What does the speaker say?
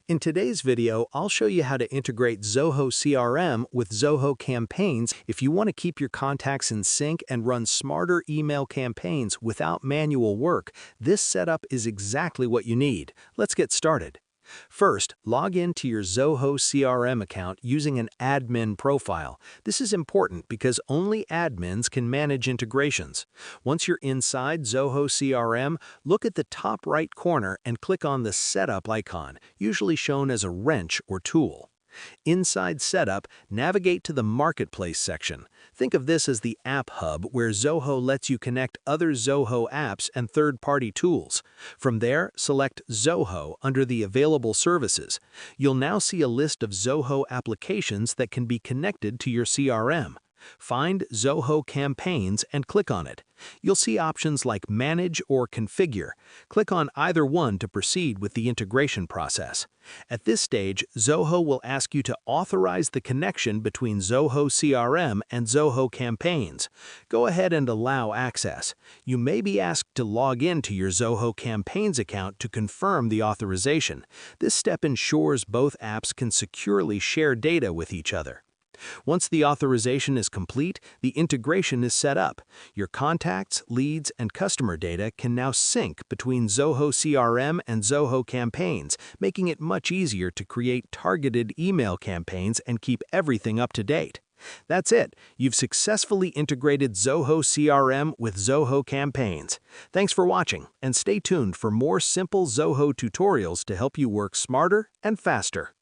In today's video, I'll show you how to integrate Zoho CRM with Zoho Campaigns if you want to keep your contacts in sync and run smarter email campaigns without manual work. This setup is exactly what you need. Let's get started. First, log in to your Zoho CRM account using an admin profile. This is important because only admins can manage integrations. Once you're inside Zoho CRM, look at the top right corner and click on the Setup icon, usually shown as a wrench or tool. Inside Setup, navigate to the Marketplace section. Think of this as the App Hub where Zoho lets you connect other Zoho apps and third-party tools. From there, select Zoho under the Available Services. You'll now see a list of Zoho applications that can be connected to your CRM. Find Zoho Campaigns and click on it. You'll see options like Manage or Configure. Click on either one to proceed with the integration process. At this stage, Zoho will ask you to authorize the connection between Zoho CRM and Zoho Campaigns. Go ahead and allow access. You may be asked to log in to your Zoho Campaigns account to confirm the authorization. This step ensures both apps can securely share data with each other. Once the authorization is complete, the integration is set up. Your contacts, leads, and customer data can now sync between Zoho CRM and Zoho Campaigns, making it much easier to create targeted email campaigns and keep everything up to date. That's it. You've successfully integrated Zoho CRM with Zoho Campaigns. Thanks for watching, and stay tuned for more simple Zoho tutorials to help you work smarter and faster.